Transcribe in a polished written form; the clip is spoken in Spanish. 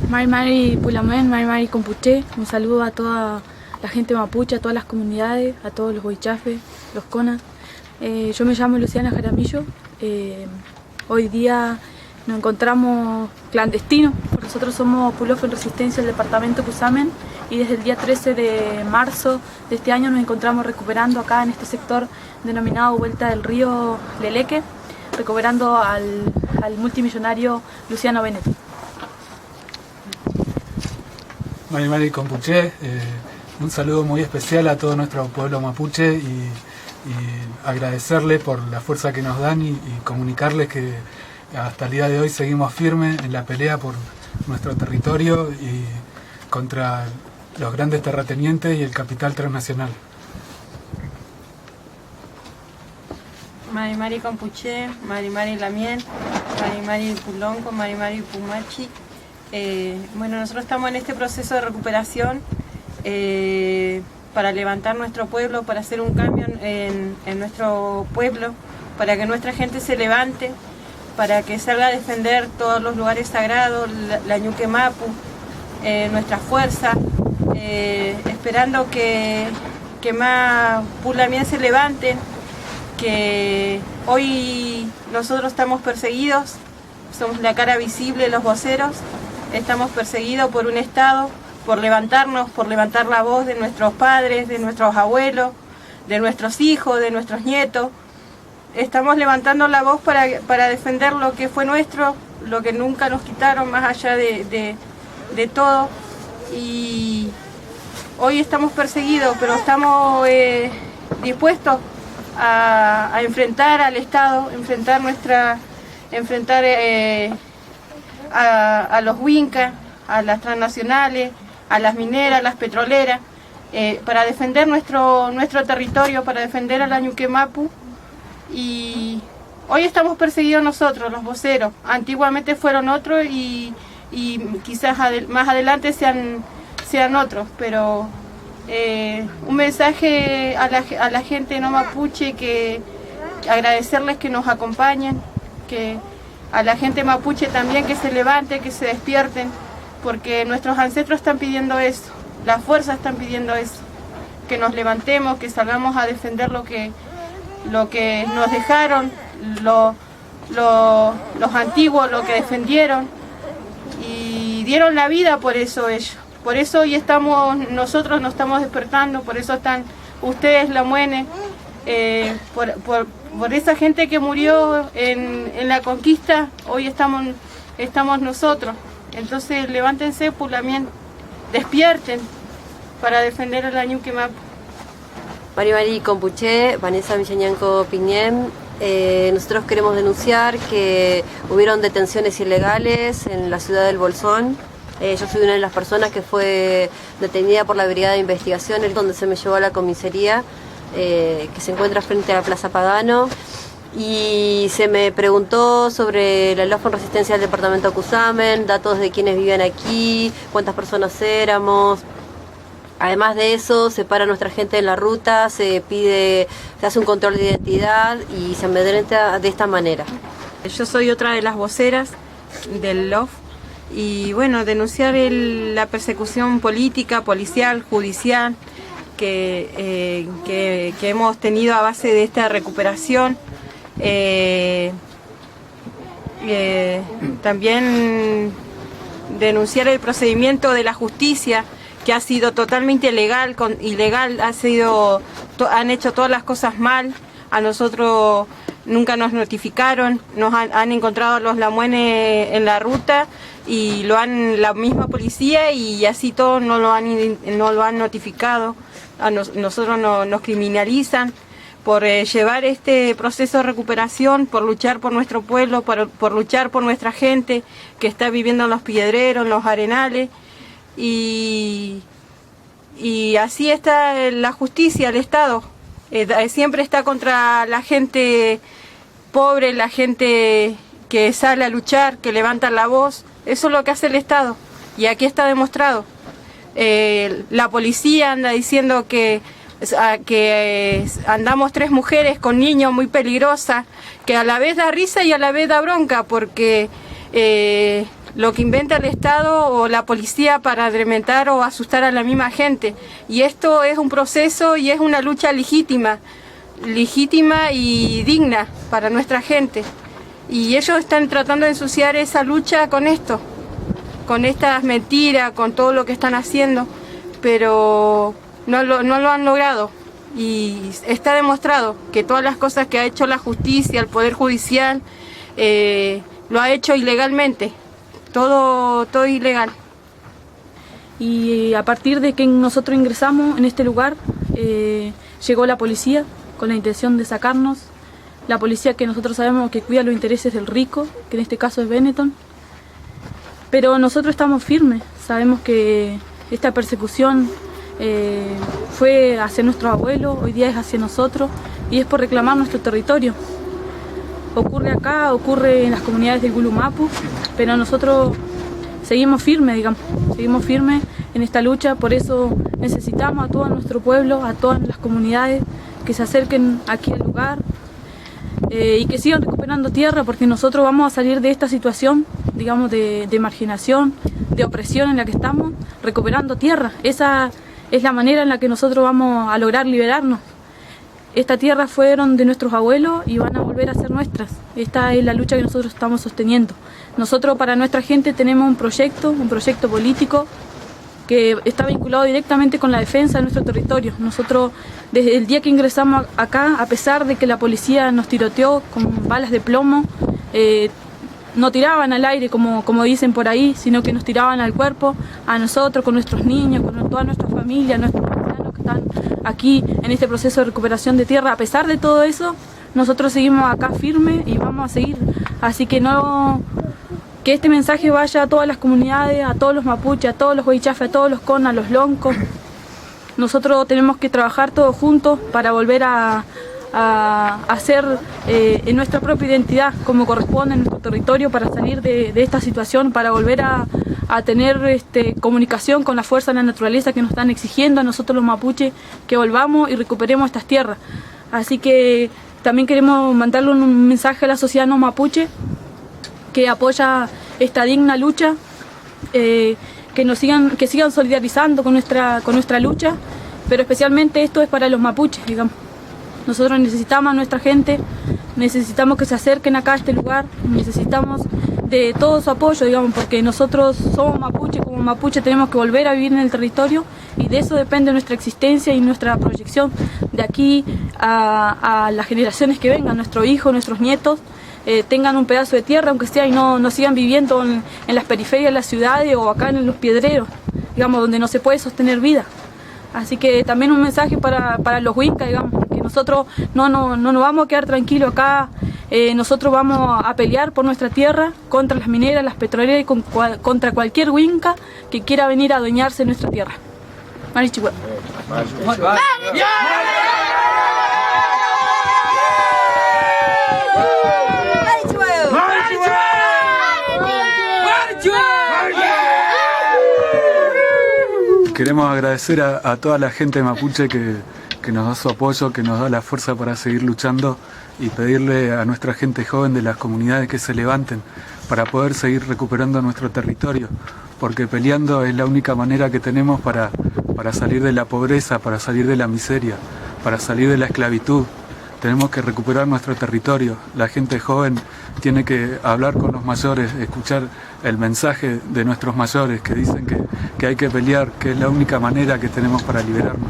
Mari Mari Pulamén, Mari Mari Compuché, un saludo a toda la gente mapuche, a todas las comunidades, a todos los huichafes, los conas. Yo me llamo Luciana Jaramillo. Hoy día nos encontramos clandestinos, porque nosotros somos Pulof en Resistencia del departamento Cusamen, y desde el día 13 de marzo de este año nos encontramos recuperando acá en este sector denominado Vuelta del Río Leleque, recuperando al multimillonario Luciano Benetti. Mari Mari Compuché, un saludo muy especial a todo nuestro pueblo mapuche y agradecerles por la fuerza que nos dan y comunicarles que hasta el día de hoy seguimos firmes en la pelea por nuestro territorio y contra los grandes terratenientes y el capital transnacional. Mari Mari Compuché, Mari Mari Lamien, Mari Mari Pulonco, Mari Mari Pumachi. Bueno, nosotros estamos en este proceso de recuperación para levantar nuestro pueblo, para hacer un cambio en nuestro pueblo, para que nuestra gente se levante, para que salga a defender todos los lugares sagrados, la Ñuque Mapu, nuestra fuerza, esperando que más Pulamien se levanten, que hoy nosotros estamos perseguidos, somos la cara visible, los voceros. Estamos perseguidos por un Estado, por levantarnos, por levantar la voz de nuestros padres, de nuestros abuelos, de nuestros hijos, de nuestros nietos. Estamos levantando la voz para defender lo que fue nuestro, lo que nunca nos quitaron, más allá de todo. Y hoy estamos perseguidos, pero estamos dispuestos a enfrentar al Estado, enfrentar a los huincas, a las transnacionales, a las mineras, a las petroleras, para defender nuestro territorio, para defender a la Ñuque Mapu. Y hoy estamos perseguidos nosotros, los voceros. Antiguamente fueron otros y quizás más adelante sean otros, pero un mensaje a la gente no mapuche, que agradecerles que nos acompañen, que a la gente mapuche también que se levante, que se despierten, porque nuestros ancestros están pidiendo eso, las fuerzas están pidiendo eso, que nos levantemos, que salgamos a defender lo que nos dejaron, los antiguos, lo que defendieron y dieron la vida por eso ellos. Por eso hoy nosotros nos estamos despertando, por eso están ustedes, la Muene, por esa gente que murió en la conquista, hoy estamos nosotros. Entonces levántense, Pulamien, despierten para defender a la Ñuque Mapu. Mari Mari Compuché, Vanessa Millañanco Piñem. Nosotros queremos denunciar que hubieron detenciones ilegales en la ciudad del Bolsón. Yo soy una de las personas que fue detenida por la Brigada de Investigaciones, donde se me llevó a la comisaría, que se encuentra frente a la Plaza Pagano, y se me preguntó sobre la LOF en Resistencia del departamento Cusamen, datos de quienes vivían aquí, cuántas personas éramos. Además de eso, se para nuestra gente en la ruta, se hace un control de identidad y se amedrenta de esta manera. Yo soy otra de las voceras del LOF y bueno, denunciar la persecución política, policial, judicial que hemos tenido a base de esta recuperación. También denunciar el procedimiento de la justicia, que ha sido totalmente ilegal, han hecho todas las cosas mal. A nosotros nunca nos notificaron, nos han encontrado los lamuenes en la ruta y la misma policía, y así todo no lo han notificado. A nosotros nos criminalizan por llevar este proceso de recuperación, por luchar por nuestro pueblo, por luchar por nuestra gente que está viviendo en los piedreros, en los arenales. Y así está la justicia, el Estado. Siempre está contra la gente pobre, la gente que sale a luchar, que levanta la voz. Eso es lo que hace el Estado, y aquí está demostrado. La policía anda diciendo que que andamos 3 mujeres con niños, muy peligrosas, que a la vez da risa y a la vez da bronca, porque lo que inventa el Estado o la policía para amedrentar o asustar a la misma gente. Y esto es un proceso y es una lucha legítima y digna para nuestra gente. Y ellos están tratando de ensuciar esa lucha con esto, con estas mentiras, con todo lo que están haciendo, pero no lo han logrado. Y está demostrado que todas las cosas que ha hecho la justicia, el Poder Judicial, lo ha hecho ilegalmente. Todo ilegal. Y a partir de que nosotros ingresamos en este lugar, llegó la policía con la intención de sacarnos. La policía que nosotros sabemos que cuida los intereses del rico, que en este caso es Benetton. Pero nosotros estamos firmes, sabemos que esta persecución fue hacia nuestros abuelos, hoy día es hacia nosotros y es por reclamar nuestro territorio. Ocurre acá, ocurre en las comunidades del Gulumapu, pero nosotros seguimos firmes, seguimos firmes en esta lucha, por eso necesitamos a todo nuestro pueblo, a todas las comunidades que se acerquen aquí al lugar y que sigan recuperando tierra, porque nosotros vamos a salir de esta situación, de marginación, de opresión en la que estamos, recuperando tierra. Esa es la manera en la que nosotros vamos a lograr liberarnos. Esta tierra fueron de nuestros abuelos y van a volver a ser nuestras. Esta es la lucha que nosotros estamos sosteniendo. Nosotros para nuestra gente tenemos un proyecto político que está vinculado directamente con la defensa de nuestro territorio. Nosotros desde el día que ingresamos acá, a pesar de que la policía nos tiroteó con balas de plomo, no tiraban al aire como dicen por ahí, sino que nos tiraban al cuerpo, a nosotros, con nuestros niños, con toda nuestra familia, nuestros hermanos que están aquí en este proceso de recuperación de tierra. A pesar de todo eso, nosotros seguimos acá firmes y vamos a seguir. Así que que este mensaje vaya a todas las comunidades, a todos los mapuches, a todos los huaychafes, a todos los conas, a los loncos. Nosotros tenemos que trabajar todos juntos para volver a hacer en nuestra propia identidad como corresponde en nuestro territorio, para salir de esta situación, para volver a tener comunicación con la fuerza de la naturaleza que nos están exigiendo a nosotros los mapuches que volvamos y recuperemos estas tierras. Así que también queremos mandarle un mensaje a la sociedad no mapuche que apoya esta digna lucha, que sigan solidarizando con nuestra lucha, pero especialmente esto es para los mapuches, Nosotros necesitamos a nuestra gente, necesitamos que se acerquen acá a este lugar, necesitamos de todo su apoyo, porque nosotros somos mapuche, como mapuche tenemos que volver a vivir en el territorio y de eso depende nuestra existencia y nuestra proyección de aquí a las generaciones que vengan, nuestros hijos, nuestros nietos, tengan un pedazo de tierra, aunque sea, y no sigan viviendo en las periferias de las ciudades o acá en los piedreros, donde no se puede sostener vida. Así que también un mensaje para los huincas, que nosotros no nos vamos a quedar tranquilos acá, nosotros vamos a pelear por nuestra tierra contra las mineras, las petroleras y contra cualquier huinca que quiera venir a adueñarse de nuestra tierra. Marichihuahua. Queremos agradecer a toda la gente mapuche que nos da su apoyo, que nos da la fuerza para seguir luchando y pedirle a nuestra gente joven de las comunidades que se levanten para poder seguir recuperando nuestro territorio, porque peleando es la única manera que tenemos para salir de la pobreza, para salir de la miseria, para salir de la esclavitud. Tenemos que recuperar nuestro territorio. La gente joven tiene que hablar con los mayores, escuchar el mensaje de nuestros mayores que dicen que hay que pelear, que es la única manera que tenemos para liberarnos.